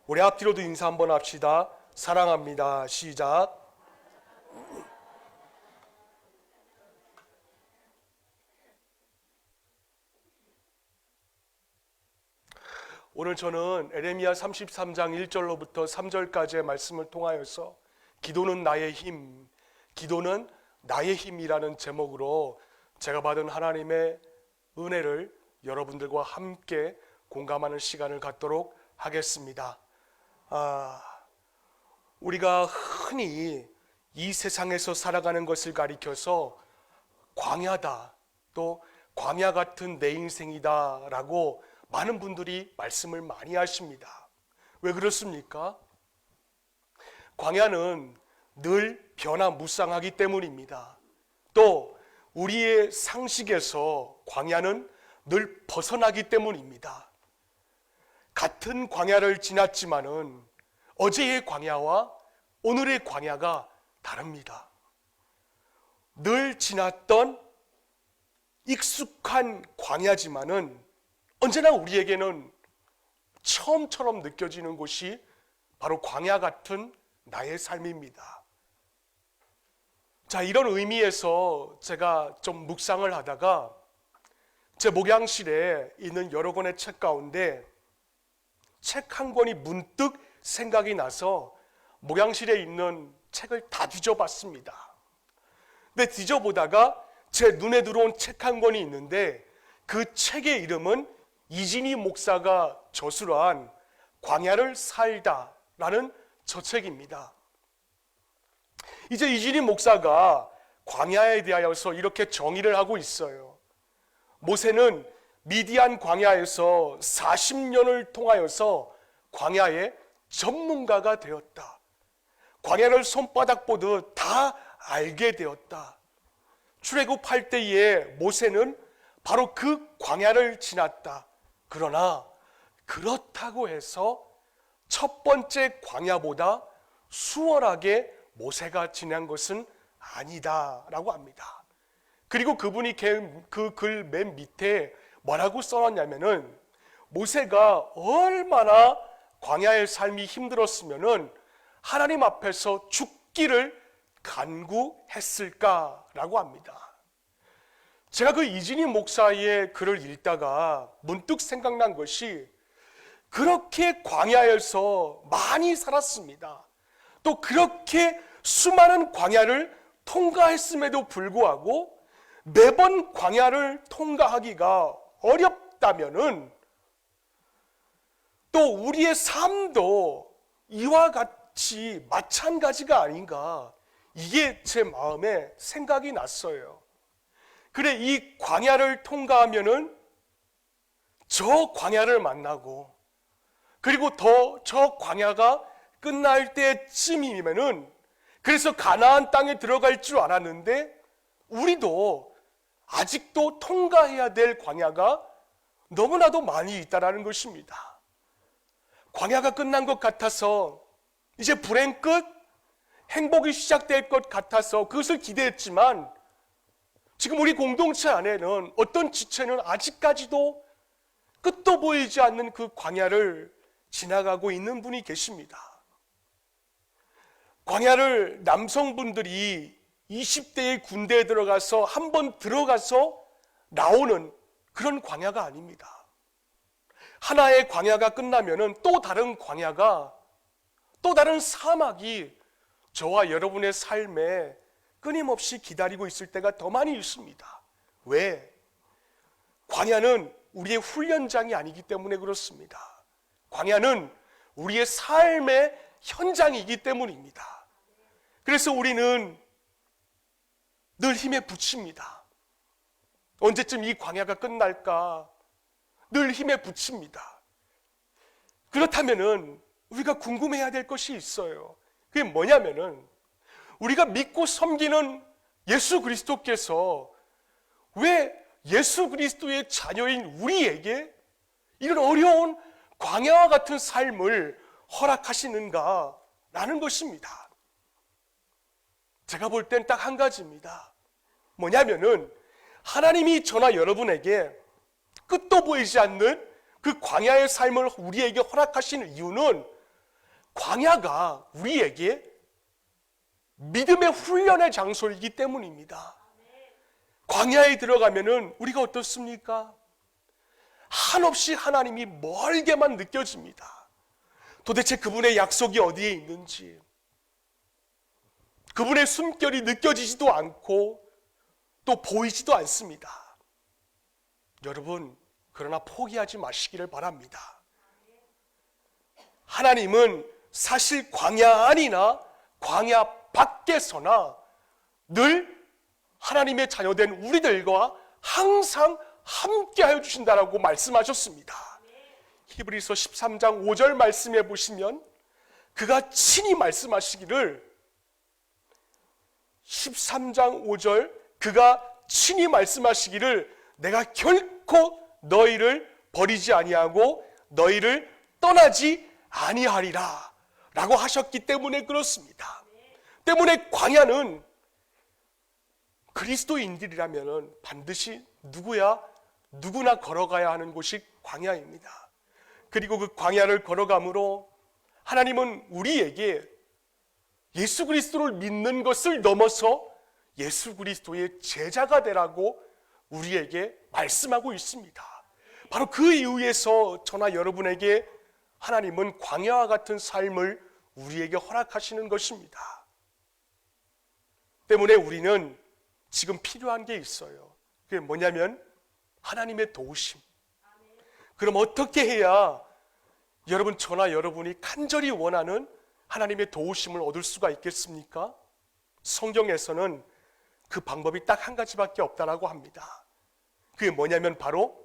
우리 앞뒤로도 인사 한번 합시다. 사랑합니다. 시작. 오늘 저는 에레미야 33장 1절로부터 3절까지의 말씀을 통하여서 기도는 나의 힘, 기도는 나의 힘이라는 제목으로 제가 받은 하나님의 은혜를 여러분들과 함께 공감하는 시간을 갖도록 하겠습니다. 우리가 흔히 이 세상에서 살아가는 것을 가리켜서 광야다, 또 광야 같은 내 인생이다 라고 많은 분들이 말씀을 많이 하십니다. 왜 그렇습니까? 광야는 늘 변화무쌍하기 때문입니다. 또 우리의 상식에서 광야는 늘 벗어나기 때문입니다. 같은 광야를 지났지만은 어제의 광야와 오늘의 광야가 다릅니다. 늘 지났던 익숙한 광야지만은 언제나 우리에게는 처음처럼 느껴지는 곳이 바로 광야 같은 나의 삶입니다. 자, 이런 의미에서 제가 좀 묵상을 하다가 제 목양실에 있는 여러 권의 책 가운데 책 한 권이 문득 생각이 나서 목양실에 있는 책을 다 뒤져봤습니다. 근데 뒤져보다가 제 눈에 들어온 책 한 권이 있는데 그 책의 이름은 이진희 목사가 저술한 광야를 살다라는 저 책입니다. 이제 이진희 목사가 광야에 대하여서 이렇게 정의를 하고 있어요. 모세는 미디안 광야에서 40년을 통하여서 광야의 전문가가 되었다. 광야를 손바닥 보듯 다 알게 되었다. 출애굽할 때에 모세는 바로 그 광야를 지났다. 그러나 그렇다고 해서 첫 번째 광야보다 수월하게 모세가 지난 것은 아니다라고 합니다. 그리고 그분이 그 글 맨 밑에 뭐라고 써놨냐면은 모세가 얼마나 광야의 삶이 힘들었으면은 하나님 앞에서 죽기를 간구했을까라고 합니다. 제가 그 이진희 목사의 글을 읽다가 문득 생각난 것이 그렇게 광야에서 많이 살았습니다. 또 그렇게 수많은 광야를 통과했음에도 불구하고 매번 광야를 통과하기가 어렵다면은 또 우리의 삶도 이와 같이 마찬가지가 아닌가, 이게 제 마음에 생각이 났어요. 그래, 이 광야를 통과하면은 저 광야를 만나고, 그리고 저 광야가 끝날 때쯤이면은 그래서 가나안 땅에 들어갈 줄 알았는데 우리도 아직도 통과해야 될 광야가 너무나도 많이 있다라는 것입니다. 광야가 끝난 것 같아서 이제 불행 끝, 행복이 시작될 것 같아서 그것을 기대했지만 지금 우리 공동체 안에는 어떤 지체는 아직까지도 끝도 보이지 않는 그 광야를 지나가고 있는 분이 계십니다. 광야를 남성분들이 20대의 군대에 들어가서 한번 들어가서 나오는 그런 광야가 아닙니다. 하나의 광야가 끝나면은 또 다른 광야가, 또 다른 사막이 저와 여러분의 삶에 끊임없이 기다리고 있을 때가 더 많이 있습니다. 왜? 광야는 우리의 훈련장이 아니기 때문에 그렇습니다. 광야는 우리의 삶의 현장이기 때문입니다. 그래서 우리는 늘 힘에 부칩니다. 언제쯤 이 광야가 끝날까? 늘 힘에 부칩니다. 그렇다면은 우리가 궁금해야 될 것이 있어요. 그게 뭐냐면은 우리가 믿고 섬기는 예수 그리스도께서 왜 예수 그리스도의 자녀인 우리에게 이런 어려운 광야와 같은 삶을 허락하시는가라는 것입니다. 제가 볼 땐 딱 한 가지입니다. 뭐냐면은 하나님이 저나 여러분에게 끝도 보이지 않는 그 광야의 삶을 우리에게 허락하시는 이유는 광야가 우리에게 믿음의 훈련의 장소이기 때문입니다. 광야에 들어가면은 우리가 어떻습니까? 한없이 하나님이 멀게만 느껴집니다. 도대체 그분의 약속이 어디에 있는지, 그분의 숨결이 느껴지지도 않고 또 보이지도 않습니다. 여러분, 그러나 포기하지 마시기를 바랍니다. 하나님은 사실 광야 안이나 광야 밖에서나 늘 하나님의 자녀된 우리들과 항상 함께하여 주신다라고 말씀하셨습니다. 히브리서 13장 5절 말씀해 보시면 그가 친히 말씀하시기를, 13장 5절 그가 친히 말씀하시기를 내가 결코 너희를 버리지 아니하고 너희를 떠나지 아니하리라 라고 하셨기 때문에 그렇습니다. 때문에 광야는 그리스도인들이라면 반드시 누구나 걸어가야 하는 곳이 광야입니다. 그리고 그 광야를 걸어감으로 하나님은 우리에게 예수 그리스도를 믿는 것을 넘어서 예수 그리스도의 제자가 되라고 우리에게 말씀하고 있습니다. 바로 그 이유에서 저나 여러분에게 하나님은 광야와 같은 삶을 우리에게 허락하시는 것입니다. 때문에 우리는 지금 필요한 게 있어요. 그게 뭐냐면 하나님의 도우심. 그럼 어떻게 해야 여러분, 저나 여러분이 간절히 원하는 하나님의 도우심을 얻을 수가 있겠습니까? 성경에서는 그 방법이 딱 한 가지밖에 없다라고 합니다. 그게 뭐냐면 바로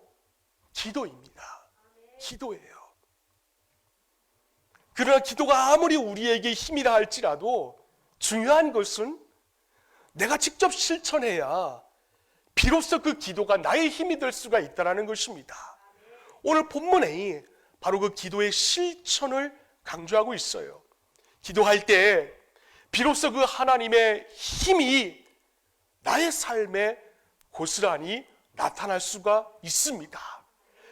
기도입니다. 기도예요. 그러나 기도가 아무리 우리에게 힘이라 할지라도 중요한 것은 내가 직접 실천해야 비로소 그 기도가 나의 힘이 될 수가 있다는 것입니다. 오늘 본문에 바로 그 기도의 실천을 강조하고 있어요. 기도할 때 비로소 그 하나님의 힘이 나의 삶에 고스란히 나타날 수가 있습니다.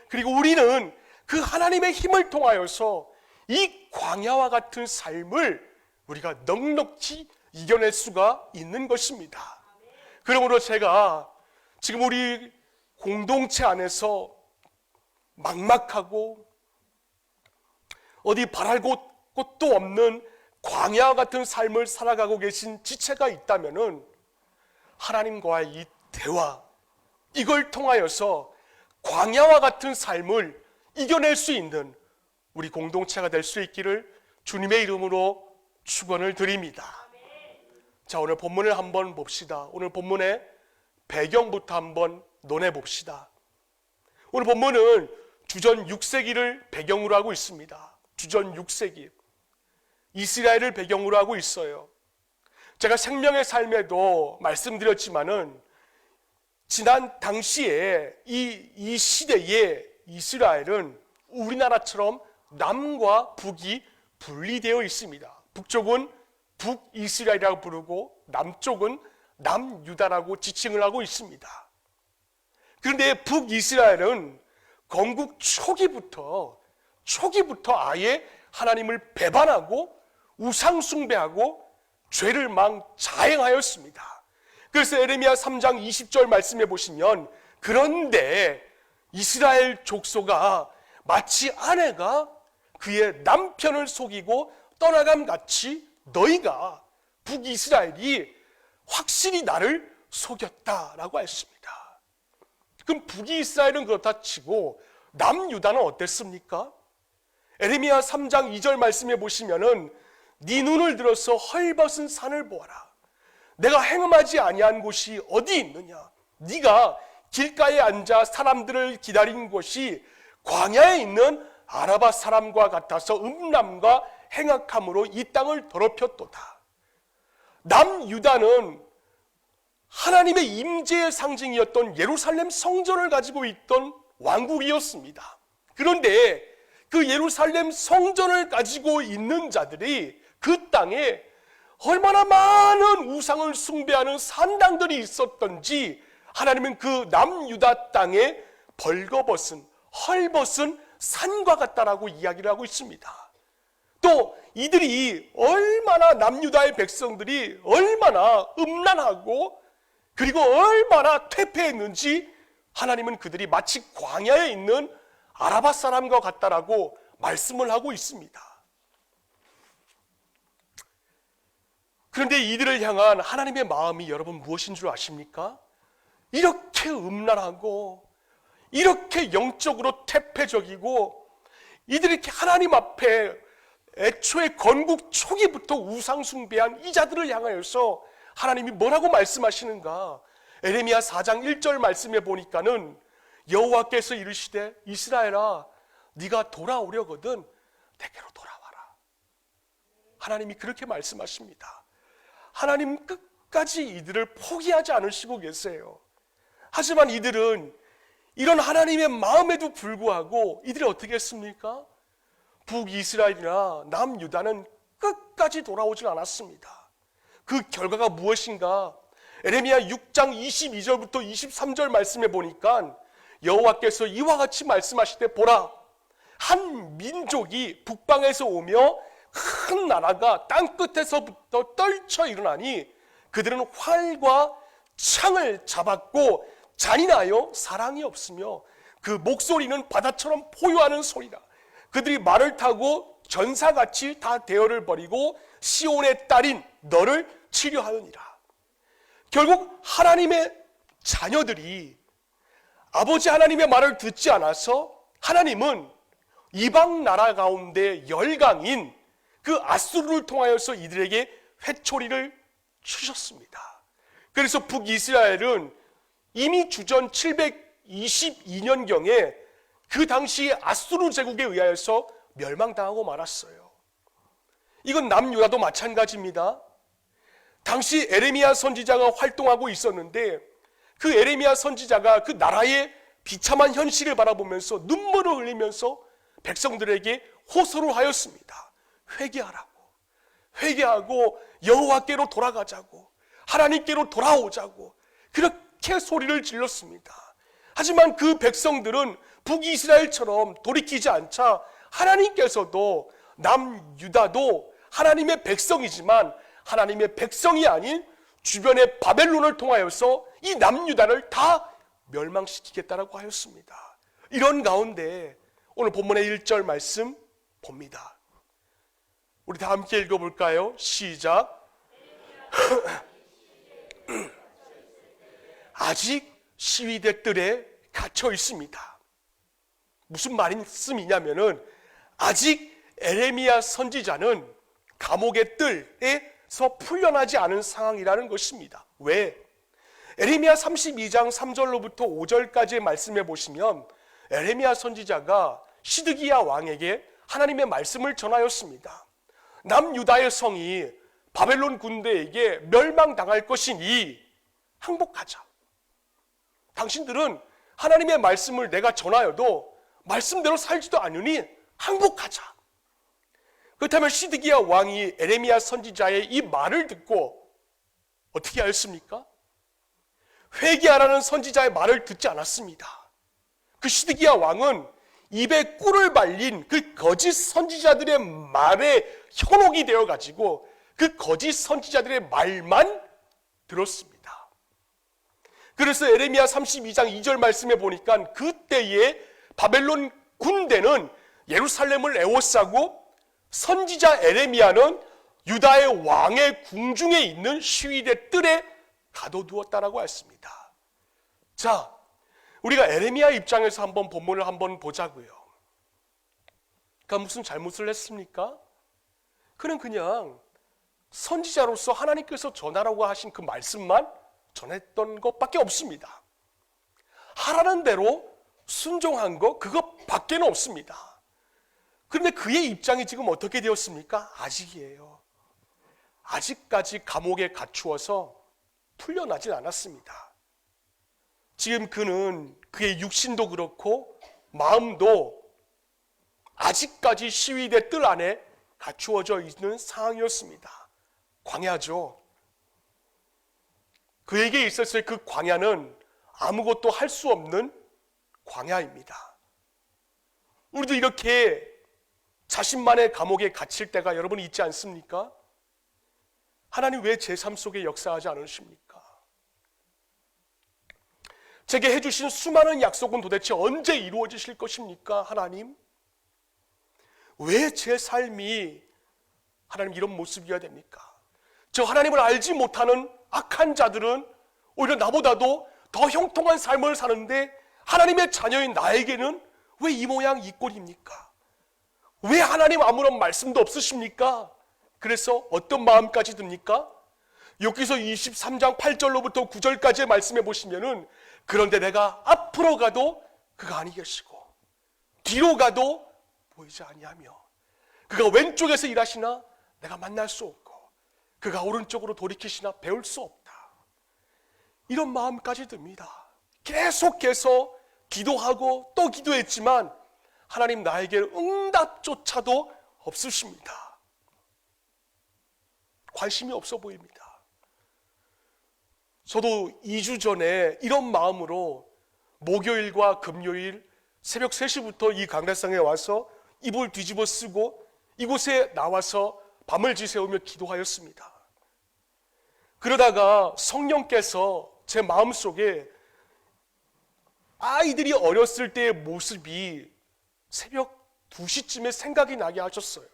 그리고 우리는 그 하나님의 힘을 통하여서 이 광야와 같은 삶을 우리가 넉넉히 이겨낼 수가 있는 것입니다. 그러므로 제가 지금 우리 공동체 안에서 막막하고 어디 바랄 곳도 없는 광야와 같은 삶을 살아가고 계신 지체가 있다면은 하나님과의 이 대화, 이걸 통하여서 광야와 같은 삶을 이겨낼 수 있는 우리 공동체가 될 수 있기를 주님의 이름으로 축원을 드립니다. 자, 오늘 본문을 한번 봅시다. 오늘 본문의 배경부터 한번 논해 봅시다. 오늘 본문은 주전 6세기를 배경으로 하고 있습니다. 주전 6세기 이스라엘을 배경으로 하고 있어요. 제가 생명의 삶에도 말씀드렸지만은 지난 당시에 이 시대에 이스라엘은 우리나라처럼 남과 북이 분리되어 있습니다. 북쪽은 북이스라엘이라고 부르고 남쪽은 남유다라고 지칭을 하고 있습니다. 그런데 북이스라엘은 건국 초기부터 아예 하나님을 배반하고 우상 숭배하고 죄를 자행하였습니다. 그래서 에레미야 3장 20절 말씀해 보시면 그런데 이스라엘 족속아 마치 아내가 그의 남편을 속이고 떠나감 같이 너희가 북이스라엘이 확실히 나를 속였다라고 했습니다. 그럼 북이스라엘은 그렇다 치고 남유다는 어땠습니까? 에레미야 3장 2절 말씀해 보시면은 네 눈을 들어서 헐벗은 산을 보아라. 내가 행음하지 아니한 곳이 어디 있느냐? 네가 길가에 앉아 사람들을 기다린 곳이 광야에 있는 아라바 사람과 같아서 음란과 행악함으로 이 땅을 더럽혔도다. 남유다는 하나님의 임재의 상징이었던 예루살렘 성전을 가지고 있던 왕국이었습니다. 그런데 그 예루살렘 성전을 가지고 있는 자들이 그 땅에 얼마나 많은 우상을 숭배하는 산당들이 있었던지 하나님은 그 남유다 땅에 벌거벗은 헐벗은 산과 같다라고 이야기를 하고 있습니다. 또 또 이들이 얼마나 남유다의 백성들이 얼마나 음란하고 그리고 얼마나 퇴폐했는지 하나님은 그들이 마치 광야에 있는 아라바 사람과 같다라고 말씀을 하고 있습니다. 그런데 이들을 향한 하나님의 마음이 여러분 무엇인 줄 아십니까? 이렇게 음란하고 이렇게 영적으로 퇴폐적이고 이들이 이렇게 하나님 앞에 애초에 건국 초기부터 우상 숭배한 이 자들을 향하여서 하나님이 뭐라고 말씀하시는가? 에레미야 4장 1절 말씀에 보니까는 여호와께서 이르시되 이스라엘아 네가 돌아오려거든 내게로 돌아와라. 하나님이 그렇게 말씀하십니다. 하나님 끝까지 이들을 포기하지 않으시고 계세요. 하지만 이들은 이런 하나님의 마음에도 불구하고 이들이 어떻게 했습니까? 북이스라엘이나 남유다는 끝까지 돌아오질 않았습니다. 그 결과가 무엇인가? 에레미야 6장 22절부터 23절 말씀해 보니까 여호와께서 이와 같이 말씀하시되 보라 한 민족이 북방에서 오며 큰 나라가 땅끝에서부터 떨쳐 일어나니 그들은 활과 창을 잡았고 잔인하여 사랑이 없으며 그 목소리는 바다처럼 포효하는 소리라. 그들이 말을 타고 전사같이 다 대열을 벌이고 시온의 딸인 너를 치료하느니라. 결국 하나님의 자녀들이 아버지 하나님의 말을 듣지 않아서 하나님은 이방 나라 가운데 열강인 그 아수르를 통하여서 이들에게 회초리를 주셨습니다. 그래서 북이스라엘은 이미 주전 722년경에 그 당시 아수르 제국에 의하여서 멸망당하고 말았어요. 이건 남유다도 마찬가지입니다. 당시 에레미야 선지자가 활동하고 있었는데 그 에레미야 선지자가 그 나라의 비참한 현실을 바라보면서 눈물을 흘리면서 백성들에게 호소를 하였습니다. 회개하고 여호와께로 돌아가자고 하나님께로 돌아오자고 그렇게 소리를 질렀습니다. 하지만 그 백성들은 북이스라엘처럼 돌이키지 않자 하나님께서도 남유다도 하나님의 백성이지만 하나님의 백성이 아닌 주변의 바벨론을 통하여서 이 남유다를 다 멸망시키겠다라고 하였습니다. 이런 가운데 오늘 본문의 1절 말씀 봅니다. 우리 다 함께 읽어볼까요? 시작. 아직 시위대 뜰에 갇혀 있습니다. 무슨 말씀이냐면은 아직 에레미야 선지자는 감옥의 뜰에서 풀려나지 않은 상황이라는 것입니다. 왜? 에레미야 32장 3절로부터 5절까지의 말씀해 보시면 에레미야 선지자가 시드기야 왕에게 하나님의 말씀을 전하였습니다. 남유다의 성이 바벨론 군대에게 멸망당할 것이니 항복하자. 당신들은 하나님의 말씀을 내가 전하여도 말씀대로 살지도 않으니 항복하자. 그렇다면 시드기야 왕이 에레미야 선지자의 이 말을 듣고 어떻게 하였습니까? 회개하라는 선지자의 말을 듣지 않았습니다. 그 시드기야 왕은 입에 꿀을 발린 그 거짓 선지자들의 말에 현혹이 되어가지고 그 거짓 선지자들의 말만 들었습니다. 그래서 에레미야 32장 2절 말씀에 보니까 그때에 바벨론 군대는 예루살렘을 에워싸고 선지자 에레미야는 유다의 왕의 궁중에 있는 시위대 뜰에 가둬두었다라고 했습니다. 자, 우리가 에레미야 입장에서 한번 본문을 한번 보자고요. 그가 무슨 잘못을 했습니까? 그는 그냥 선지자로서 하나님께서 전하라고 하신 그 말씀만 전했던 것밖에 없습니다. 하라는 대로 순종한 것 그것밖에는 없습니다. 그런데 그의 입장이 지금 어떻게 되었습니까? 아직이에요. 아직까지 감옥에 갇히어서 풀려나질 않았습니다. 지금 그는 그의 육신도 그렇고 마음도 아직까지 시위대 뜰 안에 갇히어져 있는 상황이었습니다. 광야죠. 그에게 있었을 그 광야는 아무것도 할 수 없는 광야입니다. 우리도 이렇게 자신만의 감옥에 갇힐 때가 여러분 있지 않습니까? 하나님 왜 제 삶 속에 역사하지 않으십니까? 제게 해주신 수많은 약속은 도대체 언제 이루어지실 것입니까? 하나님, 왜 제 삶이 하나님 이런 모습이어야 됩니까? 저 하나님을 알지 못하는 악한 자들은 오히려 나보다도 더 형통한 삶을 사는데 하나님의 자녀인 나에게는 왜 이 모양 이 꼴입니까? 왜 하나님 아무런 말씀도 없으십니까? 그래서 어떤 마음까지 듭니까? 욥기서 23장 8절로부터 9절까지의 말씀해 보시면은 그런데 내가 앞으로 가도 그가 아니 계시고 뒤로 가도 보이지 아니하며 그가 왼쪽에서 일하시나 내가 만날 수 없고 그가 오른쪽으로 돌이키시나 배울 수 없다. 이런 마음까지 듭니다. 계속해서 기도하고 또 기도했지만 하나님 나에게 응답조차도 없으십니다. 관심이 없어 보입니다. 저도 2주 전에 이런 마음으로 목요일과 금요일 새벽 3시부터 이 강단상에 와서 이불 뒤집어 쓰고 이곳에 나와서 밤을 지새우며 기도하였습니다. 그러다가 성령께서 제 마음속에 아이들이 어렸을 때의 모습이 새벽 2시쯤에 생각이 나게 하셨어요.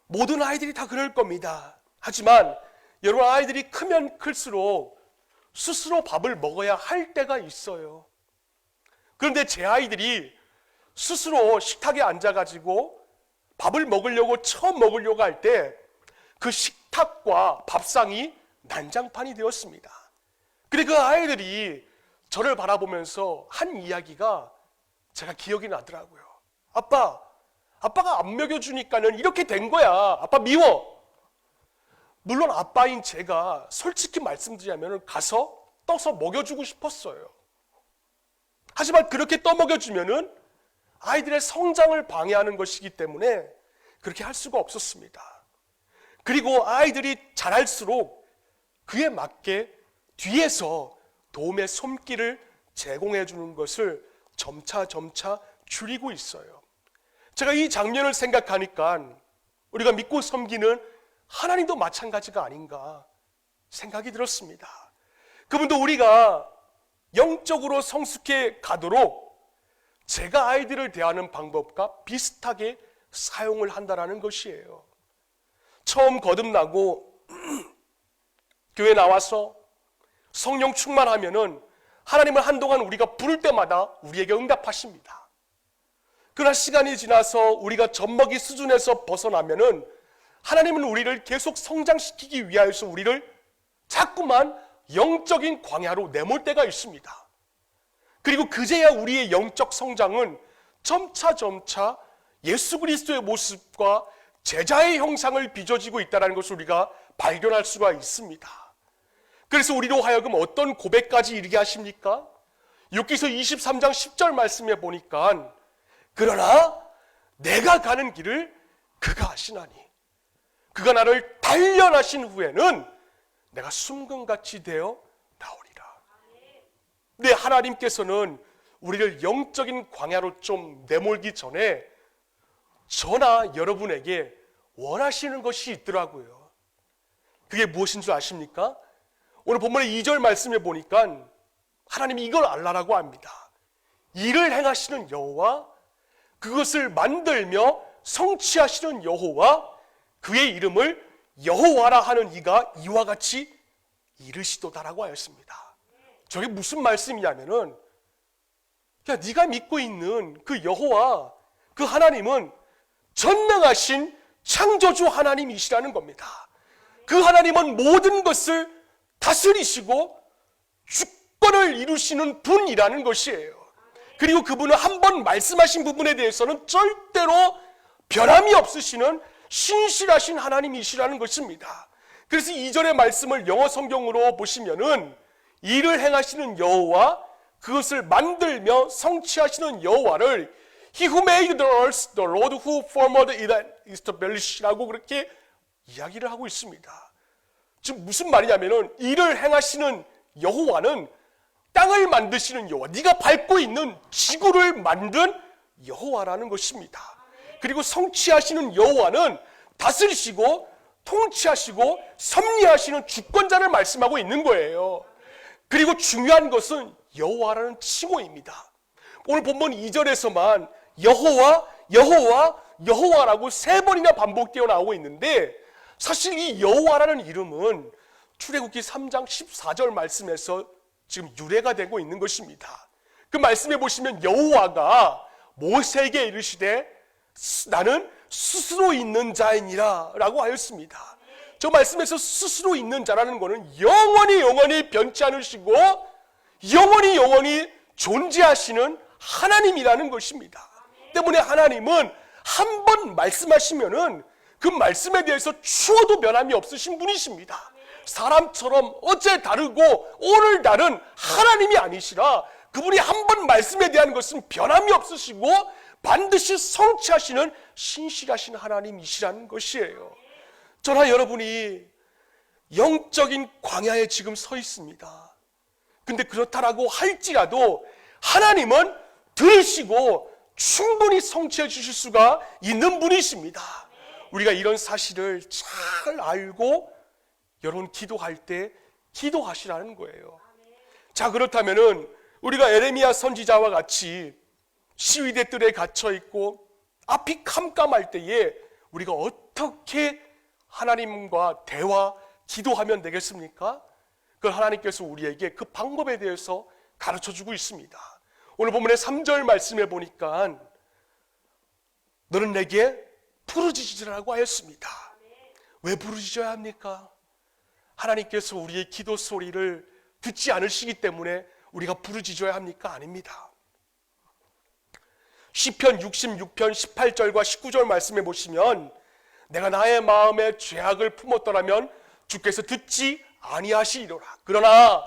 모든 아이들이 다 그럴 겁니다. 하지만 여러분 아이들이 크면 클수록 스스로 밥을 먹어야 할 때가 있어요. 그런데 제 아이들이 스스로 식탁에 앉아가지고 밥을 먹으려고 처음 먹으려고 할 때 그 식탁과 밥상이 난장판이 되었습니다. 그래 그 아이들이 저를 바라보면서 한 이야기가 제가 기억이 나더라고요. 아빠가 안 먹여주니까는 이렇게 된 거야. 아빠 미워. 물론 아빠인 제가 솔직히 말씀드리자면 가서 떠서 먹여주고 싶었어요. 하지만 그렇게 떠먹여주면은 아이들의 성장을 방해하는 것이기 때문에 그렇게 할 수가 없었습니다. 그리고 아이들이 자랄수록 그에 맞게 뒤에서 도움의 손길을 제공해 주는 것을 점차 줄이고 있어요. 제가 이 장면을 생각하니까 우리가 믿고 섬기는 하나님도 마찬가지가 아닌가 생각이 들었습니다. 그분도 우리가 영적으로 성숙해 가도록 제가 아이들을 대하는 방법과 비슷하게 사용을 한다는 것이에요. 처음 거듭나고 교회 나와서 성령 충만하면은 하나님을 한동안 우리가 부를 때마다 우리에게 응답하십니다. 그러나 시간이 지나서 우리가 젖먹이 수준에서 벗어나면은 하나님은 우리를 계속 성장시키기 위하여서 우리를 자꾸만 영적인 광야로 내몰 때가 있습니다. 그리고 그제야 우리의 영적 성장은 점차 예수 그리스도의 모습과 제자의 형상을 빚어지고 있다는 것을 우리가 발견할 수가 있습니다. 그래서 우리로 하여금 어떤 고백까지 이르게 하십니까? 욥기서 23장 10절 말씀에 보니까 그러나 내가 가는 길을 그가 아시나니 그가 나를 단련하신 후에는 내가 숨금같이 되어 나오리라. 네, 하나님께서는 우리를 영적인 광야로 좀 내몰기 전에 저나 여러분에게 원하시는 것이 있더라고요. 그게 무엇인 줄 아십니까? 오늘 본문의 2절 말씀에 보니까 하나님이 이걸 알라라고 합니다. 일을 행하시는 여호와 그것을 만들며 성취하시는 여호와 그의 이름을 여호와라 하는 이가 이와 같이 이르시도다라고 하였습니다. 저게 무슨 말씀이냐면은 네가 믿고 있는 그 여호와 그 하나님은 전능하신 창조주 하나님이시라는 겁니다. 그 하나님은 모든 것을 다스리시고 주권을 이루시는 분이라는 것이에요. 그리고 그분은 한 번 말씀하신 부분에 대해서는 절대로 변함이 없으시는 신실하신 하나님이시라는 것입니다. 그래서 2절의 말씀을 영어 성경으로 보시면은 일을 행하시는 여호와 그것을 만들며 성취하시는 여호와를 He who made the earth, the Lord who formed it and established 라고 그렇게 이야기를 하고 있습니다. 지금 무슨 말이냐면은 일을 행하시는 여호와는 땅을 만드시는 여호와, 네가 밟고 있는 지구를 만든 여호와라는 것입니다. 그리고 성취하시는 여호와는 다스리시고 통치하시고 섭리하시는 주권자를 말씀하고 있는 거예요. 그리고 중요한 것은 여호와라는 칭호입니다. 오늘 본문 2절에서만 여호와, 여호와, 여호와라고 3번이나 반복되어 나오고 있는데, 사실 이 여호와라는 이름은 출애굽기 3장 14절 말씀에서 지금 유래가 되고 있는 것입니다. 그 말씀에 보시면 여호와가 모세에게 이르시되 나는 스스로 있는 자이니라 라고 하였습니다. 저 말씀에서 스스로 있는 자라는 것은 영원히 변치 않으시고 영원히 존재하시는 하나님이라는 것입니다. 때문에 하나님은 한 번 말씀하시면은 그 말씀에 대해서 추워도 변함이 없으신 분이십니다. 사람처럼 어제 다르고 오늘 다른 하나님이 아니시라 그분이 한 번 말씀에 대한 것은 변함이 없으시고 반드시 성취하시는 신실하신 하나님이시라는 것이에요. 저나 여러분이 영적인 광야에 지금 서 있습니다. 근데 그렇다라고 할지라도 하나님은 들으시고 충분히 성취해 주실 수가 있는 분이십니다. 우리가 이런 사실을 잘 알고 여러분 기도할 때 기도하시라는 거예요. 자, 그렇다면은 우리가 에레미야 선지자와 같이 시위대 뜰에 갇혀 있고 앞이 캄캄할 때에 우리가 어떻게 하나님과 대화, 기도하면 되겠습니까? 그걸 하나님께서 우리에게 그 방법에 대해서 가르쳐주고 있습니다. 오늘 본문의 3절 말씀에 보니까 너는 내게 부르짖으라고 하였습니다. 왜 부르짖어야 합니까? 하나님께서 우리의 기도 소리를 듣지 않으시기 때문에 우리가 부르짖어야 합니까? 아닙니다. 시편 66편 18절과 19절 말씀에 보시면 내가 나의 마음에 죄악을 품었더라면 주께서 듣지 아니하시리로라. 그러나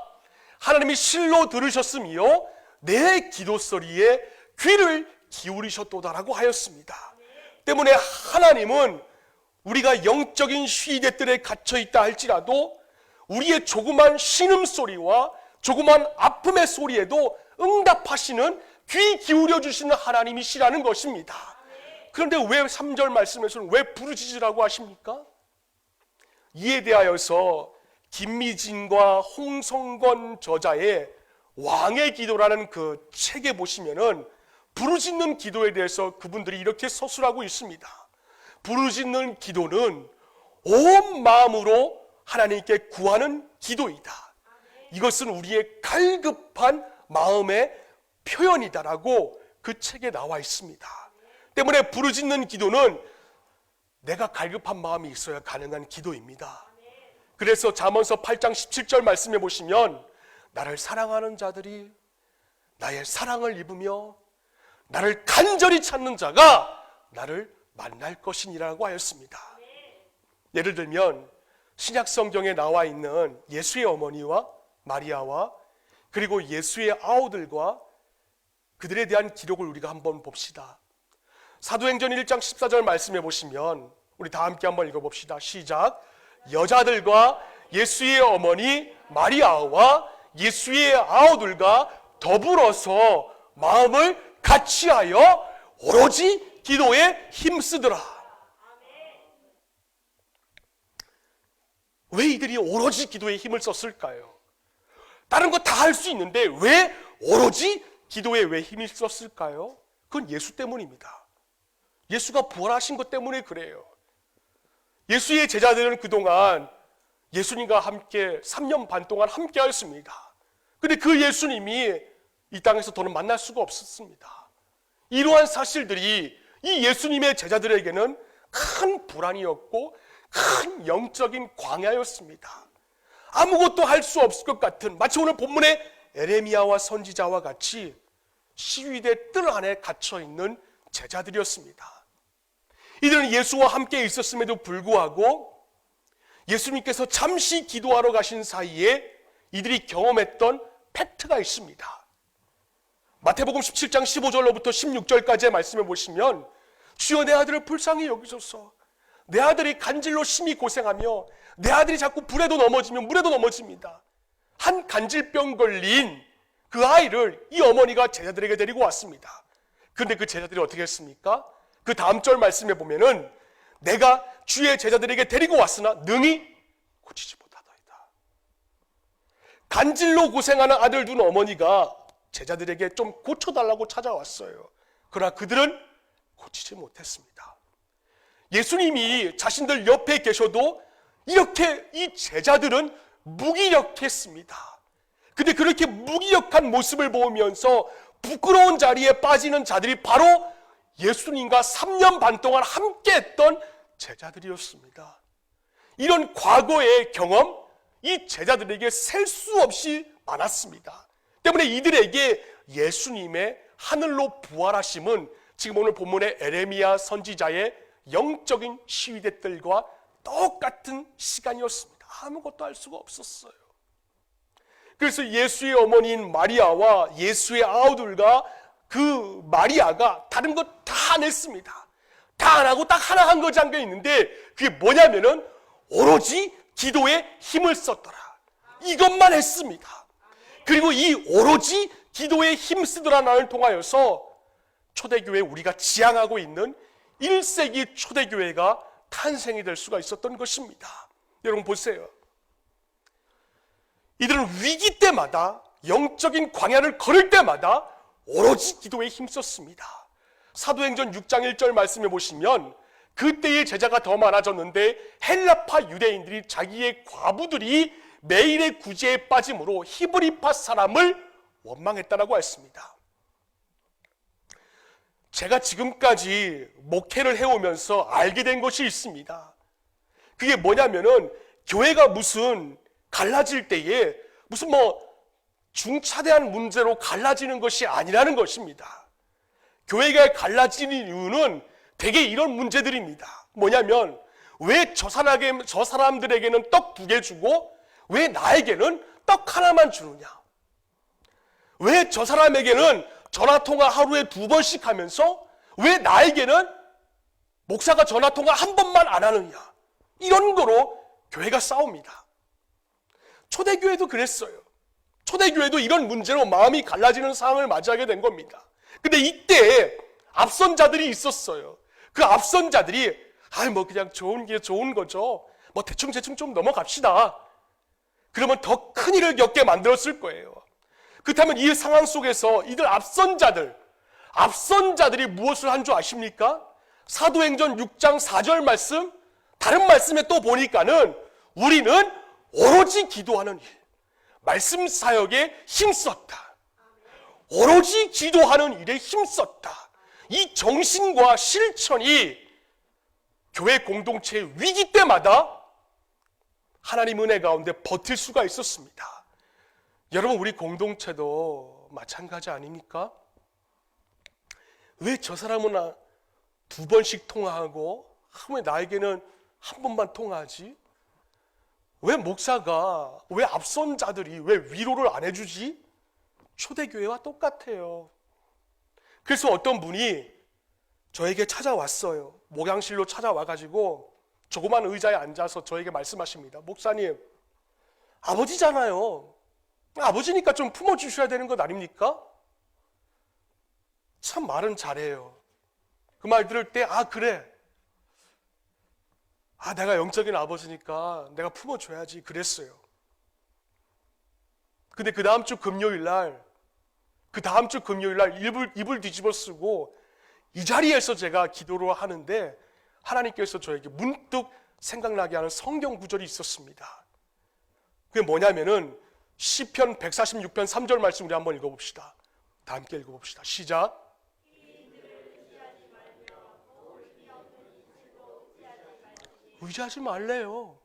하나님이 실로 들으셨으며 내 기도 소리에 귀를 기울이셨도다라고 하였습니다. 때문에 하나님은 우리가 영적인 시대들에 갇혀 있다 할지라도 우리의 조그만 신음소리와 조그만 아픔의 소리에도 응답하시는 귀 기울여 주시는 하나님이시라는 것입니다. 그런데 왜 3절 말씀에서는 왜 부르짖으라고 하십니까? 이에 대하여서 김미진과 홍성건 저자의 왕의 기도라는 그 책에 보시면은 부르짖는 기도에 대해서 그분들이 이렇게 서술하고 있습니다. 부르짖는 기도는 온 마음으로 하나님께 구하는 기도이다. 이것은 우리의 갈급한 마음의 표현이다라고 그 책에 나와 있습니다. 때문에 부르짖는 기도는 내가 갈급한 마음이 있어야 가능한 기도입니다. 그래서 잠언서 8장 17절 말씀해 보시면 나를 사랑하는 자들이 나의 사랑을 입으며 나를 간절히 찾는 자가 나를 만날 것이니라고 하였습니다. 예를 들면 신약 성경에 나와 있는 예수의 어머니와 마리아와 그리고 예수의 아우들과 그들에 대한 기록을 우리가 한번 봅시다. 사도행전 1장 14절 말씀해 보시면 우리 다 함께 한번 읽어봅시다. 시작. 여자들과 예수의 어머니 마리아와 예수의 아우들과 더불어서 마음을 같이하여 오로지 기도에 힘쓰더라. 왜 이들이 오로지 기도에 힘을 썼을까요? 다른 거 다 할 수 있는데 왜 오로지 기도에 왜 힘을 썼을까요? 그건 예수 때문입니다. 예수가 부활하신 것 때문에 그래요. 예수의 제자들은 그동안 예수님과 함께 3년 반 동안 함께 하였습니다. 근데 그 예수님이 이 땅에서 더는 만날 수가 없었습니다. 이러한 사실들이 이 예수님의 제자들에게는 큰 불안이었고 큰 영적인 광야였습니다. 아무것도 할 수 없을 것 같은, 마치 오늘 본문의 에레미야와 선지자와 같이 시위대 뜰 안에 갇혀있는 제자들이었습니다. 이들은 예수와 함께 있었음에도 불구하고 예수님께서 잠시 기도하러 가신 사이에 이들이 경험했던 팩트가 있습니다. 마태복음 17장 15절로부터 16절까지의 말씀을 보시면 주여 내 아들을 불쌍히 여기소서, 내 아들이 간질로 심히 고생하며 내 아들이 자꾸 불에도 넘어지면 물에도 넘어집니다. 한 간질병 걸린 그 아이를 이 어머니가 제자들에게 데리고 왔습니다. 그런데 그 제자들이 어떻게 했습니까? 그 다음 절 말씀에 보면은 내가 주의 제자들에게 데리고 왔으나 능히 고치지 못하더이다. 간질로 고생하는 아들 둔 어머니가 제자들에게 좀 고쳐달라고 찾아왔어요. 그러나 그들은 고치지 못했습니다. 예수님이 자신들 옆에 계셔도 이렇게 이 제자들은 무기력했습니다. 근데 그렇게 무기력한 모습을 보면서 부끄러운 자리에 빠지는 자들이 바로 예수님과 3년 반 동안 함께 했던 제자들이었습니다. 이런 과거의 경험, 이 제자들에게 셀 수 없이 많았습니다. 때문에 이들에게 예수님의 하늘로 부활하심은 지금 오늘 본문의 에레미야 선지자의 영적인 시위대들과 똑같은 시간이었습니다. 아무것도 할 수가 없었어요. 그래서 예수의 어머니인 마리아와 예수의 아우들과 그 마리아가 다른 것 다 안 했습니다. 다 안 하고 딱 하나 한 거 잠겨 있는데 그게 뭐냐면은 오로지 기도에 힘을 썼더라. 이것만 했습니다. 그리고 이 오로지 기도에 힘쓰더라를 통하여서 초대교회, 우리가 지향하고 있는 1세기 초대교회가 탄생이 될 수가 있었던 것입니다. 여러분 보세요. 이들은 위기 때마다, 영적인 광야를 걸을 때마다 오로지 기도에 힘썼습니다. 사도행전 6장 1절 말씀해 보시면 그때의 제자가 더 많아졌는데 헬라파 유대인들이 자기의 과부들이 매일의 구제에 빠짐으로 히브리파 사람을 원망했다라고 했습니다. 제가 지금까지 목회를 해오면서 알게 된 것이 있습니다. 그게 뭐냐면은 교회가 무슨 갈라질 때에 무슨 중차대한 문제로 갈라지는 것이 아니라는 것입니다. 교회가 갈라지는 이유는 대개 이런 문제들입니다. 뭐냐면 왜 저 사람들에게는 떡 2개 주고 왜 나에게는 떡 하나만 주느냐? 왜 저 사람에게는 전화통화 하루에 2번씩 하면서 왜 나에게는 목사가 전화통화 1번만 안 하느냐? 이런 거로 교회가 싸웁니다. 초대교회도 그랬어요. 초대교회도 이런 문제로 마음이 갈라지는 상황을 맞이하게 된 겁니다. 근데 이때 앞선 자들이 있었어요. 그 앞선 자들이 그냥 좋은 게 좋은 거죠. 대충 좀 넘어갑시다. 그러면 더 큰 일을 겪게 만들었을 거예요. 그렇다면 이 상황 속에서 이들 앞선 자들이 무엇을 한 줄 아십니까? 사도행전 6장 4절 말씀, 다른 말씀에 또 보니까는 우리는 오로지 기도하는 일, 말씀 사역에 힘썼다. 오로지 기도하는 일에 힘썼다. 이 정신과 실천이 교회 공동체의 위기 때마다 하나님 은혜 가운데 버틸 수가 있었습니다. 여러분, 우리 공동체도 마찬가지 아닙니까? 왜 저 사람은 2번씩 통화하고 왜 나에게는 1번만 통화하지? 왜 목사가, 왜 앞선 자들이 왜 위로를 안 해주지? 초대교회와 똑같아요. 그래서 어떤 분이 저에게 찾아왔어요. 목양실로 찾아와가지고 조그만 의자에 앉아서 저에게 말씀하십니다. 목사님, 아버지잖아요. 아버지니까 좀 품어주셔야 되는 것 아닙니까? 참 말은 잘해요. 그 말 들을 때 그래. 내가 영적인 아버지니까 내가 품어줘야지 그랬어요. 근데 그 다음 주 금요일 날 이불 뒤집어 쓰고 이 자리에서 제가 기도를 하는데 하나님께서 저에게 문득 생각나게 하는 성경 구절이 있었습니다. 그게 뭐냐면은 시편 146편 3절 말씀 우리 한번 읽어봅시다. 다 함께 읽어봅시다. 시작. 의지하지 말래요.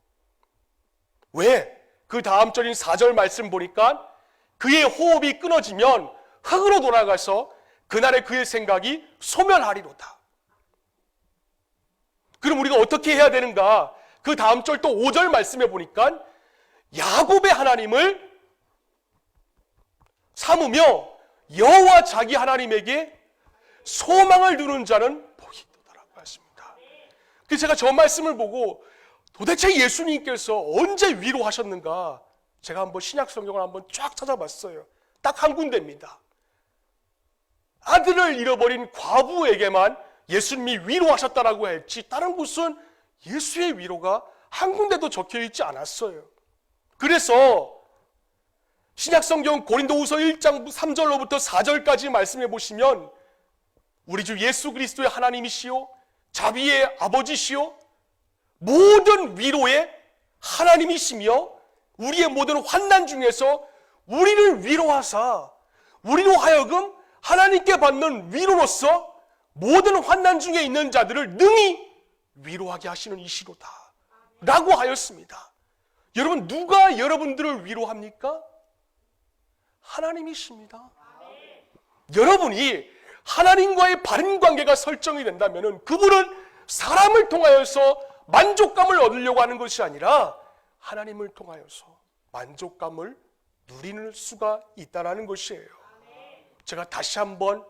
왜? 그 다음 절인 4절 말씀 보니까 그의 호흡이 끊어지면 흙으로 돌아가서 그날의 그의 생각이 소멸하리로다. 그럼 우리가 어떻게 해야 되는가? 그 다음 절 또 5절 말씀에 보니까 야곱의 하나님을 삼으며 여호와 자기 하나님에게 소망을 두는 자는 복이 있도다라고 했습니다. 그래서 제가 저 말씀을 보고 도대체 예수님께서 언제 위로하셨는가? 제가 한번 신약 성경을 한번 쫙 찾아봤어요. 딱 한 군데입니다. 아들을 잃어버린 과부에게만 예수님이 위로하셨다라고 했지 다른 곳은 예수의 위로가 한 군데도 적혀 있지 않았어요. 그래서 신약성경 고린도후서 1장 3절로부터 4절까지 말씀해 보시면 우리 주 예수 그리스도의 하나님이시요 자비의 아버지시요 모든 위로의 하나님이시며 우리의 모든 환난 중에서 우리를 위로하사 우리로 하여금 하나님께 받는 위로로서 모든 환난 중에 있는 자들을 능히 위로하게 하시는 이시로다 라고 하였습니다. 여러분, 누가 여러분들을 위로합니까? 하나님이십니다. 여러분이 하나님과의 바른 관계가 설정이 된다면 그분은 사람을 통하여서 만족감을 얻으려고 하는 것이 아니라 하나님을 통하여서 만족감을 누리는 수가 있다는 것이에요. 제가 다시 한번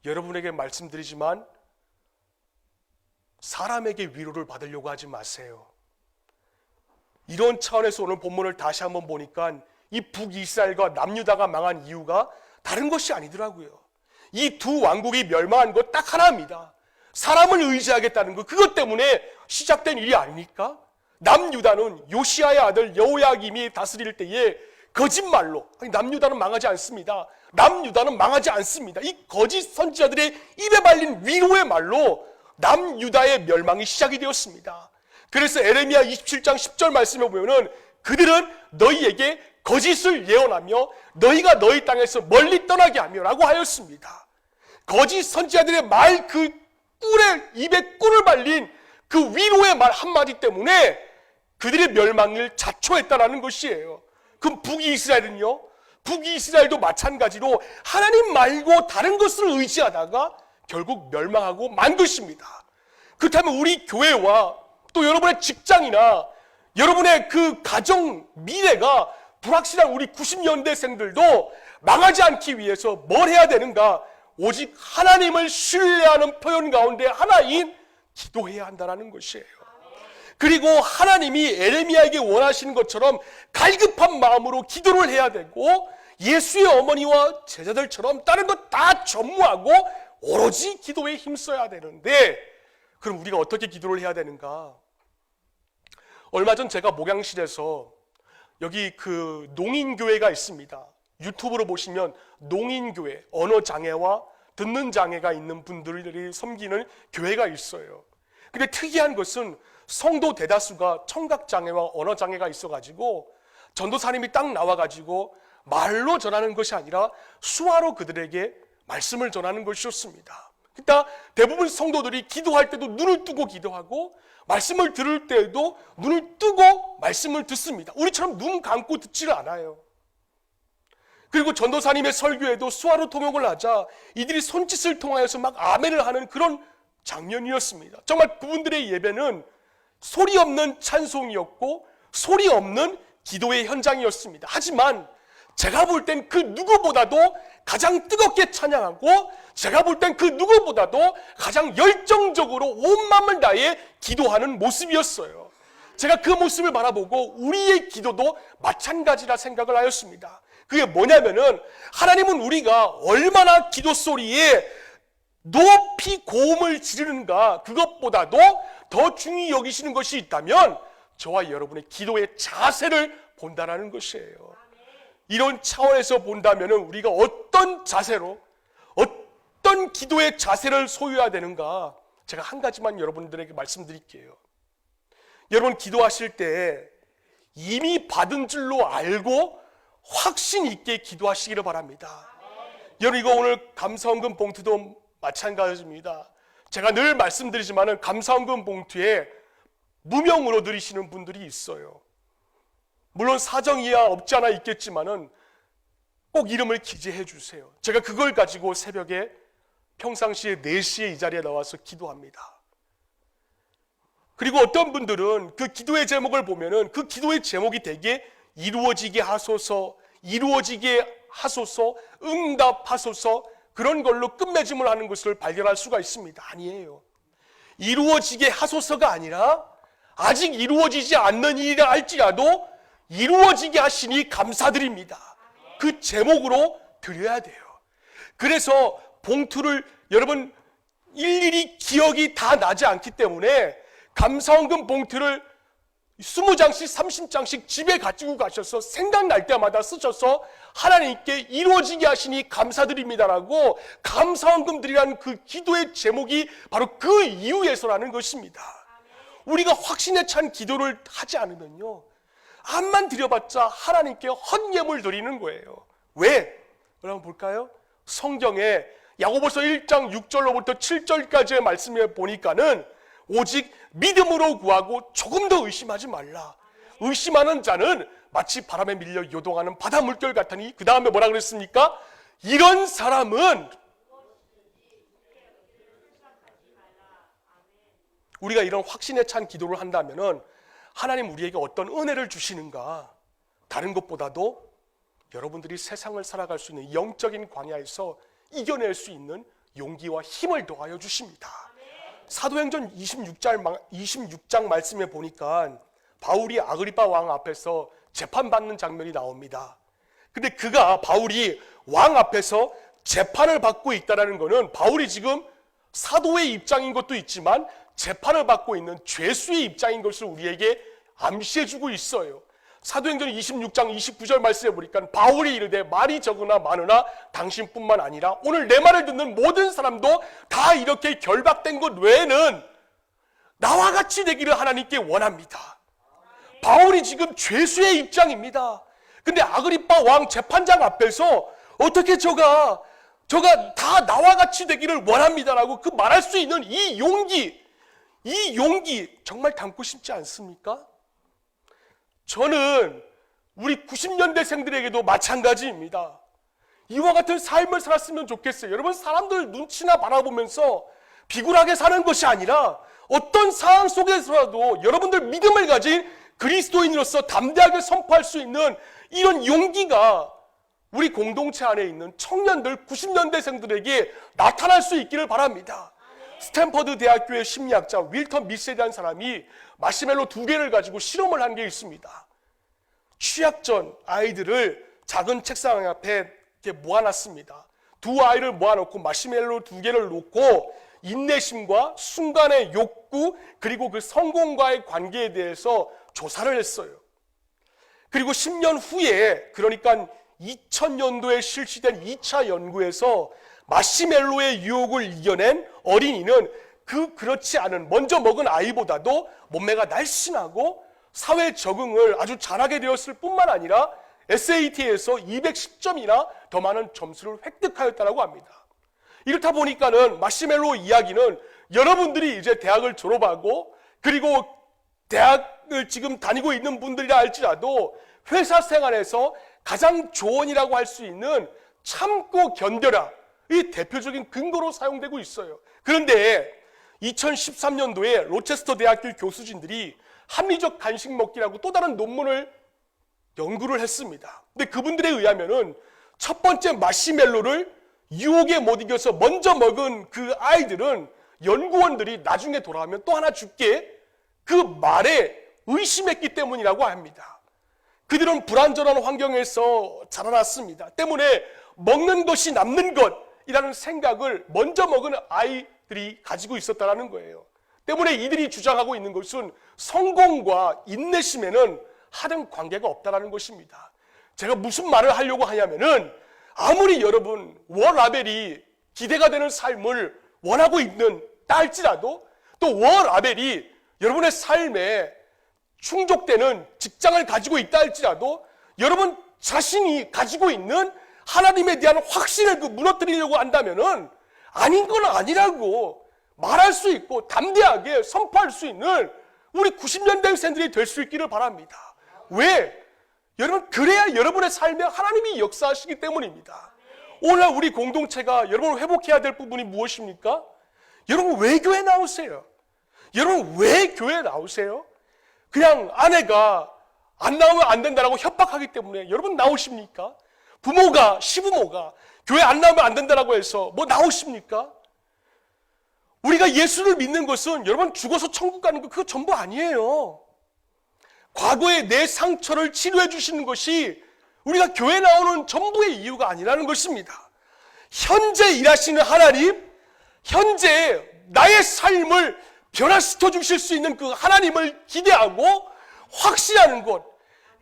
여러분에게 말씀드리지만 사람에게 위로를 받으려고 하지 마세요. 이런 차원에서 오늘 본문을 다시 한번 보니까 이 북이스라엘과 남유다가 망한 이유가 다른 것이 아니더라고요. 이 두 왕국이 멸망한 것 딱 하나입니다. 사람을 의지하겠다는 것, 그것 때문에 시작된 일이 아닙니까? 남유다는 요시야의 아들 여호야김이 다스릴 때에 거짓말로, 남유다는 망하지 않습니다. 남유다는 망하지 않습니다. 이 거짓 선지자들의 입에 발린 위로의 말로 남유다의 멸망이 시작이 되었습니다. 그래서 에레미야 27장 10절 말씀에 보면은 그들은 너희에게 거짓을 예언하며 너희가 너희 땅에서 멀리 떠나게 하며 라고 하였습니다. 거짓 선지자들의 말, 그 꿀에 입에 꿀을 발린 그 위로의 말 한마디 때문에 그들의 멸망을 자초했다라는 것이에요. 그럼 북이스라엘은요? 북이스라엘도 마찬가지로 하나님 말고 다른 것을 의지하다가 결국 멸망하고 만 것입니다. 그렇다면 우리 교회와 또 여러분의 직장이나 여러분의 그 가정 미래가 불확실한 우리 90년대생들도 망하지 않기 위해서 뭘 해야 되는가? 오직 하나님을 신뢰하는 표현 가운데 하나인 기도해야 한다는 것이에요. 그리고 하나님이 에레미야에게 원하시는 것처럼 갈급한 마음으로 기도를 해야 되고 예수의 어머니와 제자들처럼 다른 것 다 전무하고 오로지 기도에 힘써야 되는데 그럼 우리가 어떻게 기도를 해야 되는가? 얼마 전 제가 목양실에서 여기 그 농인교회가 있습니다. 유튜브로 보시면 농인교회, 언어장애와 듣는 장애가 있는 분들이 섬기는 교회가 있어요. 근데 특이한 것은 성도 대다수가 청각장애와 언어장애가 있어가지고 전도사님이 딱 나와가지고 말로 전하는 것이 아니라 수화로 그들에게 말씀을 전하는 것이었습니다. 그러니까 대부분 성도들이 기도할 때도 눈을 뜨고 기도하고 말씀을 들을 때에도 눈을 뜨고 말씀을 듣습니다. 우리처럼 눈 감고 듣지를 않아요. 그리고 전도사님의 설교에도 수화로 통역을 하자 이들이 손짓을 통하여서 막 아멘을 하는 그런 장면이었습니다. 정말 그분들의 예배는 소리 없는 찬송이었고 소리 없는 기도의 현장이었습니다. 하지만 제가 볼 땐 그 누구보다도 가장 뜨겁게 찬양하고 제가 볼 땐 그 누구보다도 가장 열정적으로 온 마음을 다해 기도하는 모습이었어요. 제가 그 모습을 바라보고 우리의 기도도 마찬가지라 생각을 하였습니다. 그게 뭐냐면은 하나님은 우리가 얼마나 기도 소리에 높이 고음을 지르는가 그것보다도 더 중요히 여기시는 것이 있다면 저와 여러분의 기도의 자세를 본다는 것이에요. 이런 차원에서 본다면 우리가 어떤 자세로 어떤 기도의 자세를 소유해야 되는가 제가 한 가지만 여러분들에게 말씀드릴게요. 여러분 기도하실 때 이미 받은 줄로 알고 확신 있게 기도하시기를 바랍니다. 여러분 이거 오늘 감사헌금 봉투도 마찬가지입니다. 제가 늘 말씀드리지만 감사헌금 봉투에 무명으로 드리시는 분들이 있어요. 물론 사정이야 없지 않아 있겠지만은 꼭 이름을 기재해 주세요. 제가 그걸 가지고 새벽에 평상시에 4시에 이 자리에 나와서 기도합니다. 그리고 어떤 분들은 그 기도의 제목을 보면은 그 기도의 제목이 되게 이루어지게 하소서, 이루어지게 하소서, 응답하소서 그런 걸로 끝맺음을 하는 것을 발견할 수가 있습니다. 아니에요. 이루어지게 하소서가 아니라 아직 이루어지지 않는 일이라 할지라도 이루어지게 하시니 감사드립니다. 그 제목으로 드려야 돼요. 그래서 봉투를 여러분 일일이 기억이 다 나지 않기 때문에 감사원금 봉투를 20장씩 30장씩 집에 가지고 가셔서 생각날 때마다 쓰셔서 하나님께 이루어지게 하시니 감사드립니다라고 감사원금 드리라는 그 기도의 제목이 바로 그 이유에서라는 것입니다. 우리가 확신에 찬 기도를 하지 않으면요, 암만 드려봤자 하나님께 헛예물 드리는 거예요. 왜? 여러분 볼까요? 성경에 야고보서 1장 6절로부터 7절까지의 말씀에 보니까는 오직 믿음으로 구하고 조금 더 의심하지 말라. 의심하는 자는 마치 바람에 밀려 요동하는 바다 물결 같으니, 그 다음에 뭐라 그랬습니까? 이런 사람은, 우리가 이런 확신에 찬 기도를 한다면은 하나님 우리에게 어떤 은혜를 주시는가, 다른 것보다도 여러분들이 세상을 살아갈 수 있는 영적인 광야에서 이겨낼 수 있는 용기와 힘을 더하여 주십니다. 사도행전 26장 말씀에 보니까 바울이 아그리파 왕 앞에서 재판받는 장면이 나옵니다. 근데 바울이 왕 앞에서 재판을 받고 있다는 것은 바울이 지금 사도의 입장인 것도 있지만 재판을 받고 있는 죄수의 입장인 것을 우리에게 암시해주고 있어요. 사도행전 26장 29절 말씀에 보니까 바울이 이르되 말이 적으나 많으나 당신뿐만 아니라 오늘 내 말을 듣는 모든 사람도 다 이렇게 결박된 것 외에는 나와 같이 되기를 하나님께 원합니다. 바울이 지금 죄수의 입장입니다. 근데 아그리파 왕 재판장 앞에서 어떻게 저가 다 나와 같이 되기를 원합니다라고 그 말할 수 있는 이 용기 정말 담고 싶지 않습니까? 저는 우리 90년대생들에게도 마찬가지입니다. 이와 같은 삶을 살았으면 좋겠어요. 여러분, 사람들 눈치나 바라보면서 비굴하게 사는 것이 아니라 어떤 상황 속에서라도 여러분들 믿음을 가진 그리스도인으로서 담대하게 선포할 수 있는 이런 용기가 우리 공동체 안에 있는 청년들 90년대생들에게 나타날 수 있기를 바랍니다. 스탠퍼드 대학교의 심리학자 윌턴 미세라는 사람이 마시멜로 2개를 가지고 실험을 한 게 있습니다. 취약전 아이들을 작은 책상 앞에 이렇게 모아놨습니다. 두 아이를 모아놓고 마시멜로 2개를 놓고 인내심과 순간의 욕구 그리고 그 성공과의 관계에 대해서 조사를 했어요. 그리고 10년 후에, 그러니까 2000년도에 실시된 2차 연구에서 마시멜로의 유혹을 이겨낸 어린이는 그렇지 않은 먼저 먹은 아이보다도 몸매가 날씬하고 사회 적응을 아주 잘하게 되었을 뿐만 아니라 SAT에서 210점이나 더 많은 점수를 획득하였다고 합니다. 이렇다 보니까는 마시멜로 이야기는 여러분들이 이제 대학을 졸업하고 그리고 대학을 지금 다니고 있는 분들이라 할지라도 회사 생활에서 가장 조언이라고 할 수 있는 참고 견뎌라, 이 대표적인 근거로 사용되고 있어요. 그런데 2013년도에 로체스터 대학교 교수진들이 합리적 간식 먹기라고 또 다른 논문을 연구를 했습니다. 근데 그분들에 의하면은 첫 번째 마시멜로를 유혹에 못 이겨서 먼저 먹은 그 아이들은 연구원들이 나중에 돌아오면 또 하나 줄게, 그 말에 의심했기 때문이라고 합니다. 그들은 불안전한 환경에서 자라났습니다. 때문에 먹는 것이 남는 것이라는 생각을 먼저 먹은 아이들이 가지고 있었다는 거예요. 때문에 이들이 주장하고 있는 것은 성공과 인내심에는 하등 관계가 없다는 것입니다. 제가 무슨 말을 하려고 하냐면은, 아무리 여러분 워라벨이 기대가 되는 삶을 원하고 있다 할지라도, 또 워라벨이 여러분의 삶에 충족되는 직장을 가지고 있다 할지라도, 여러분 자신이 가지고 있는 하나님에 대한 확신을 무너뜨리려고 한다면은 아닌 건 아니라고 말할 수 있고 담대하게 선포할 수 있는 우리 90년대생들이 될 수 있기를 바랍니다. 왜? 여러분, 그래야 여러분의 삶에 하나님이 역사하시기 때문입니다. 오늘 우리 공동체가 여러분을 회복해야 될 부분이 무엇입니까? 여러분, 왜 교회 나오세요? 여러분, 왜 교회 나오세요? 그냥 아내가 안 나오면 안 된다라고 협박하기 때문에 여러분 나오십니까? 부모가, 시부모가 교회 안 나오면 안 된다라고 해서 뭐 나오십니까? 우리가 예수를 믿는 것은 여러분 죽어서 천국 가는 거 그거 전부 아니에요. 과거에 내 상처를 치료해 주시는 것이 우리가 교회 나오는 전부의 이유가 아니라는 것입니다. 현재 일하시는 하나님, 현재 나의 삶을 변화시켜 주실 수 있는 그 하나님을 기대하고 확신하는 것.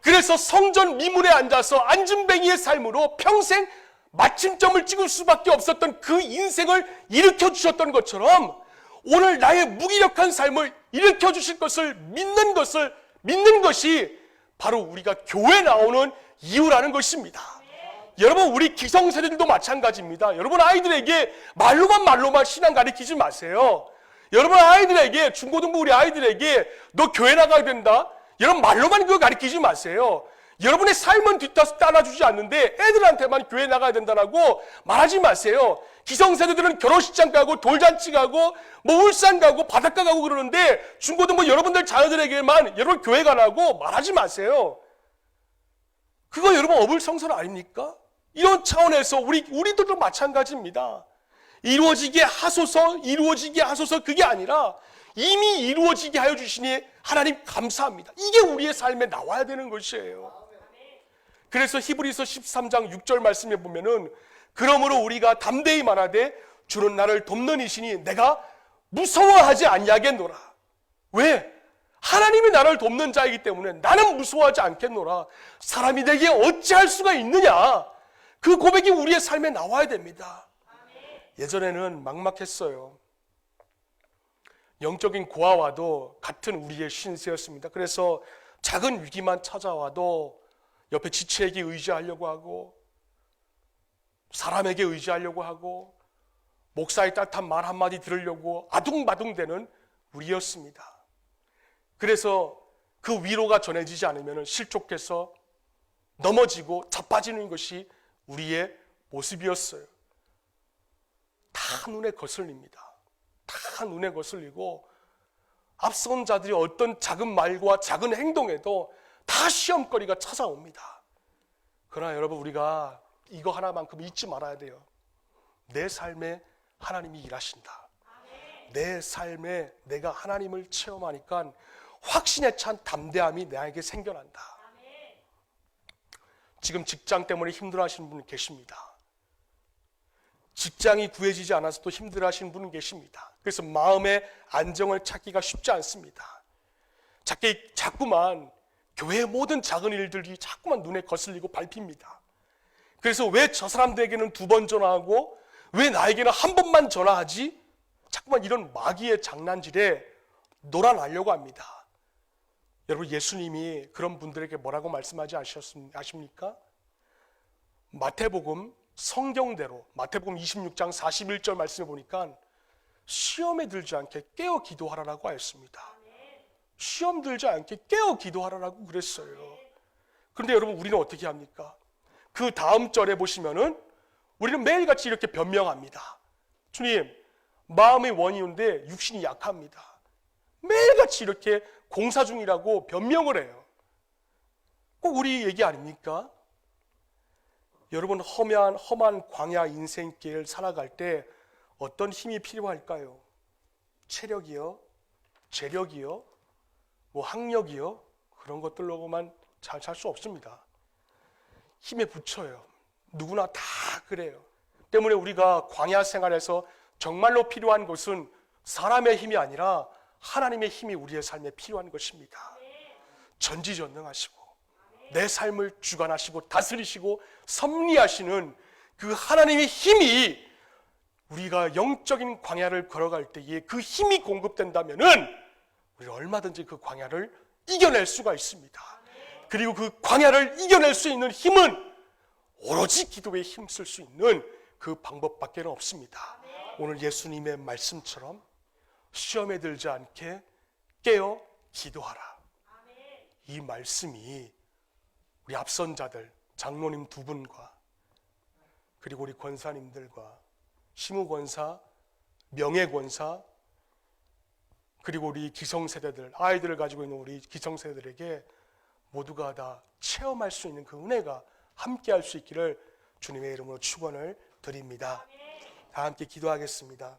그래서 성전 미문에 앉아서 앉은뱅이의 삶으로 평생 마침점을 찍을 수밖에 없었던 그 인생을 일으켜 주셨던 것처럼 오늘 나의 무기력한 삶을 일으켜 주실 것을 믿는 것이 바로 우리가 교회에 나오는 이유라는 것입니다. 여러분, 우리 기성세대들도 마찬가지입니다. 여러분 아이들에게 말로만 신앙 가르치지 마세요. 여러분 아이들에게, 중고등부 우리 아이들에게 너 교회 나가야 된다, 여러분 말로만 그거 가르치지 마세요. 여러분의 삶은 뒤따서 따라주지 않는데 애들한테만 교회 나가야 된다라고 말하지 마세요. 기성세대들은 결혼식장 가고 돌잔치 가고 뭐 울산 가고 바닷가 가고 그러는데 중고등부 여러분들 자녀들에게만 여러분 교회 가라고 말하지 마세요. 그거 여러분 어불성설 아닙니까? 이런 차원에서 우리들도 마찬가지입니다. 이루어지게 하소서 그게 아니라 이미 이루어지게 하여 주시니 하나님 감사합니다. 이게 우리의 삶에 나와야 되는 것이에요. 그래서 히브리서 13장 6절 말씀에 보면은 그러므로 우리가 담대히 말하되 주는 나를 돕는 이시니 내가 무서워하지 아니하겠노라. 왜? 하나님이 나를 돕는 자이기 때문에 나는 무서워하지 않겠노라. 사람이 내게 어찌할 수가 있느냐. 그 고백이 우리의 삶에 나와야 됩니다. 예전에는 막막했어요. 영적인 고아와도 같은 우리의 신세였습니다. 그래서 작은 위기만 찾아와도 옆에 지체에게 의지하려고 하고 사람에게 의지하려고 하고 목사의 따뜻한 말 한마디 들으려고 아둥바둥대는 우리였습니다. 그래서 그 위로가 전해지지 않으면 실족해서 넘어지고 자빠지는 것이 우리의 모습이었어요. 다 눈에 거슬립니다. 다 눈에 거슬리고 앞선 자들이 어떤 작은 말과 작은 행동에도 다 시험거리가 찾아옵니다. 그러나 여러분 우리가 이거 하나만큼 잊지 말아야 돼요. 내 삶에 하나님이 일하신다. 내 삶에 내가 하나님을 체험하니까 확신에 찬 담대함이 나에게 생겨난다. 지금 직장 때문에 힘들어하시는 분 계십니다. 직장이 구해지지 않아서도 힘들어하시는 분은 계십니다. 그래서 마음의 안정을 찾기가 쉽지 않습니다. 자꾸만 교회의 모든 작은 일들이 자꾸만 눈에 거슬리고 밟힙니다. 그래서 왜 저 사람들에게는 2번 전화하고 왜 나에게는 한 번만 전화하지? 자꾸만 이런 마귀의 장난질에 놀아나려고 합니다. 여러분 예수님이 그런 분들에게 뭐라고 말씀하지 아십니까? 마태복음 성경대로 마태복음 26장 41절 말씀을 보니까 시험에 들지 않게 깨어 기도하라라고 하였습니다. 시험 들지 않게 깨어 기도하라라고 그랬어요. 그런데 여러분 우리는 어떻게 합니까? 그 다음 절에 보시면은 우리는 매일같이 이렇게 변명합니다. 주님, 마음의 원이온데 육신이 약합니다. 매일같이 이렇게 공사 중이라고 변명을 해요. 꼭 우리 얘기 아닙니까? 여러분 험한 광야 인생길 살아갈 때 어떤 힘이 필요할까요? 체력이요? 재력이요? 뭐 학력이요? 그런 것들로만 잘 살 수 없습니다. 힘에 부쳐요. 누구나 다 그래요. 때문에 우리가 광야 생활에서 정말로 필요한 것은 사람의 힘이 아니라 하나님의 힘이 우리의 삶에 필요한 것입니다. 전지전능하시고 내 삶을 주관하시고 다스리시고 섭리하시는 그 하나님의 힘이 우리가 영적인 광야를 걸어갈 때에 그 힘이 공급된다면은 우리는 얼마든지 그 광야를 이겨낼 수가 있습니다. 그리고 그 광야를 이겨낼 수 있는 힘은 오로지 기도에 힘쓸 수 있는 그 방법밖에 없습니다. 오늘 예수님의 말씀처럼 시험에 들지 않게 깨어 기도하라. 이 말씀이 우리 앞선 자들, 장로님 2분과 그리고 우리 권사님들과 시무권사, 명예권사 그리고 우리 기성세대들, 아이들을 가지고 있는 우리 기성세대들에게 모두가 다 체험할 수 있는 그 은혜가 함께할 수 있기를 주님의 이름으로 축원을 드립니다. 다 함께 기도하겠습니다.